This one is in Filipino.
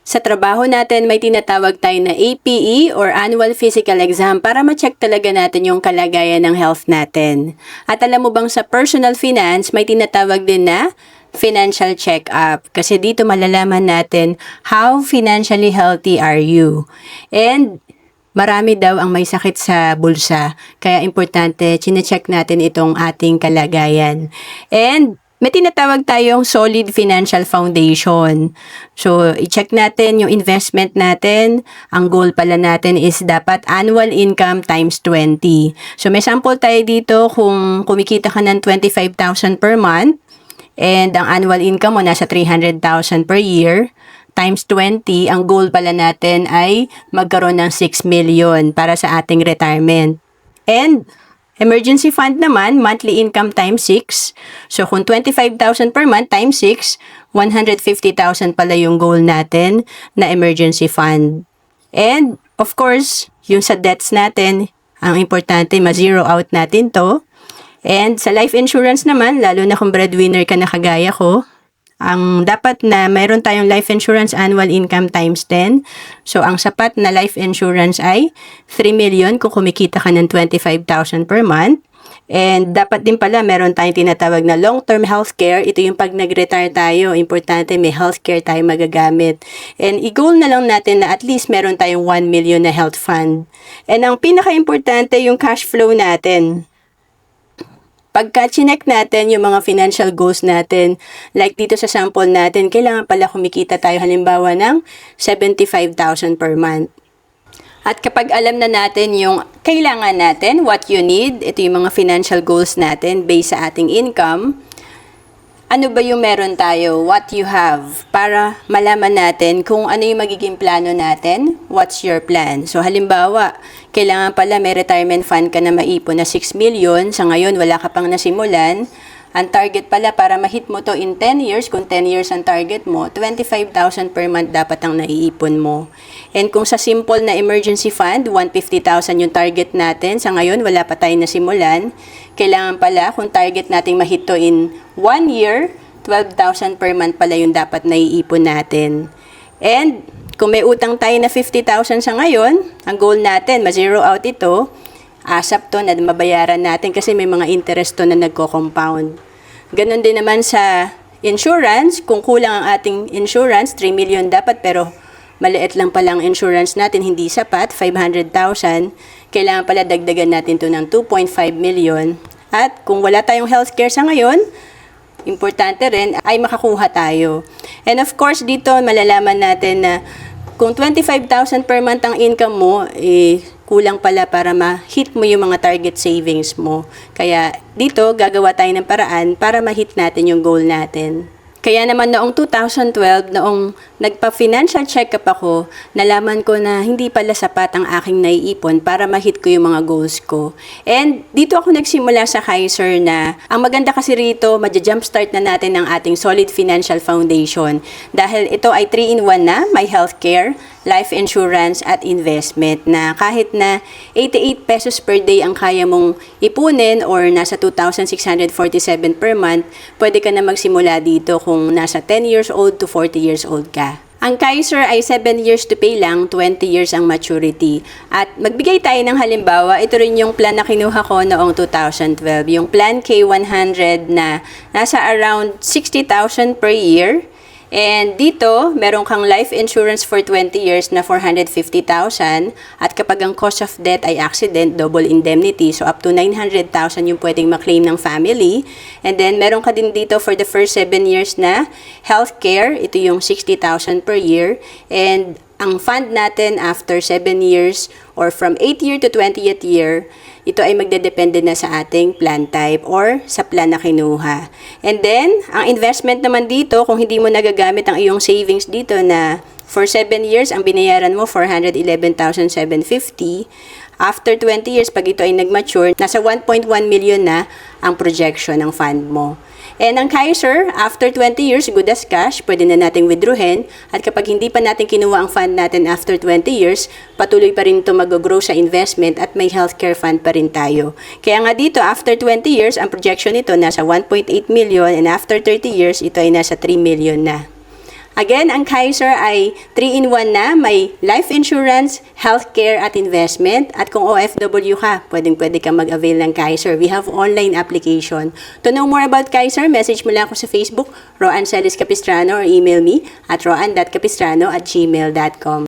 Sa trabaho natin, may tinatawag tayo na APE or Annual Physical Exam para ma-check talaga natin yung kalagayan ng health natin. At alam mo bang sa personal finance, may tinatawag din na financial check-up. Kasi dito malalaman natin how financially healthy are you. And marami daw ang may sakit sa bulsa. Kaya importante, chine-check natin itong ating kalagayan. And may tinatawag tayong solid financial foundation. So, i-check natin yung investment natin. Ang goal pala natin is dapat annual income times 20. So, may sample tayo dito kung kumikita ka ng 25,000 per month and ang annual income mo nasa 300,000 per year times 20, ang goal pala natin ay magkaroon ng 6 million para sa ating retirement. And emergency fund naman, monthly income times 6. So, kung 25,000 per month times 6, 150,000 pala yung goal natin na emergency fund. And, of course, yung sa debts natin, ang importante, ma-zero out natin to. And sa life insurance naman, lalo na kung breadwinner ka na kagaya ko, ang dapat na mayroon tayong life insurance annual income times 10. So, ang sapat na life insurance ay 3 million kung kumikita ka ng 25,000 per month. And dapat din pala meron tayong tinatawag na long-term healthcare. Ito yung pag nag-retire tayo, importante may healthcare tayo magagamit. And i-goal na lang natin na at least meron tayong 1 million na health fund. And ang pinaka-importante yung cash flow natin. Pagka chinek natin yung mga financial goals natin, like dito sa sample natin, kailangan pala kumikita tayo halimbawa ng 75,000 per month. At kapag alam na natin yung kailangan natin, what you need, ito yung mga financial goals natin based sa ating income, ano ba yung meron tayo, what you have, para malaman natin kung ano yung magiging plano natin, what's your plan. So halimbawa, kailangan pala may retirement fund ka na maipon na 6 million, sa ngayon wala ka pang nasimulan. Ang target pala para ma-hit mo to in 10 years, kung 10 years ang target mo, 25,000 per month dapat ang naiipon mo. And kung sa simple na emergency fund, 150,000 yung target natin, sa ngayon wala pa tayong nasimulan. Kailangan pala kung target nating ma-hit to in 1 year, 12,000 per month pala yung dapat naiipon natin. And kung may utang tayo na 50,000 sa ngayon, ang goal natin, ma-zero out ito, asap to na mabayaran natin kasi may mga interest to na nagko-compound. Ganon din naman sa insurance, kung kulang ang ating insurance, 3 million dapat pero maliit lang pala ang insurance natin, hindi sapat, 500,000, kailangan pala dagdagan natin to ng 2.5 million. At kung wala tayong healthcare sa ngayon, importante rin ay makakuha tayo. And of course, dito malalaman natin na kung 25,000 per month ang income mo, kulang pala para ma-hit mo yung mga target savings mo. Kaya dito, gagawa tayo ng paraan para ma-hit natin yung goal natin. Kaya naman noong 2012, noong nagpa-financial check-up ako, nalaman ko na hindi pala sapat ang aking naiipon para ma-hit ko yung mga goals ko. And dito ako nagsimula sa Kaiser na ang maganda kasi rito, ma-jumpstart na natin ang ating solid financial foundation. Dahil ito ay 3-in-1 na, may healthcare, life insurance at investment na kahit na 88 pesos per day ang kaya mong ipunin or nasa 2,647 per month, pwede ka na magsimula dito kung nasa 10 years old to 40 years old ka. Ang Kaiser ay 7 years to pay lang, 20 years ang maturity. At magbigay tayo ng halimbawa, ito rin yung plan na kinuha ko noong 2012. Yung plan K100 na nasa around 60,000 per year. And dito, meron kang life insurance for 20 years na 450,000 at kapag ang cause of death ay accident, double indemnity, so up to 900,000 yung pwedeng maklaim ng family. And then, meron ka din dito for the first 7 years na healthcare, ito yung 60,000 per year. And ang fund natin after 7 years or from 8th year to 20th year, ito ay magdedepende na sa ating plan type or sa plan na kinuha. And then, ang investment naman dito, kung hindi mo nagagamit ang iyong savings dito na for 7 years, ang binayaran mo 411,750. After 20 years, pag ito ay nag-mature, nasa 1.1 million na ang projection ng fund mo. And ang Kaiser, after 20 years, good as cash, pwede na nating withdrawin. At kapag hindi pa natin kinuha ang fund natin after 20 years, patuloy pa rin ito mag-grow sa investment at may healthcare fund pa rin tayo. Kaya nga dito, after 20 years, ang projection nito nasa 1.8 million and after 30 years, ito ay nasa 3 million na. Again, ang Kaiser ay 3-in-1 na. May life insurance, healthcare at investment. At kung OFW ka, pwedeng-pwede ka mag-avail ng Kaiser. We have online application. To know more about Kaiser, message mo lang ako sa Facebook, Roan Celis Capistrano, or email me at roan.capistrano@gmail.com.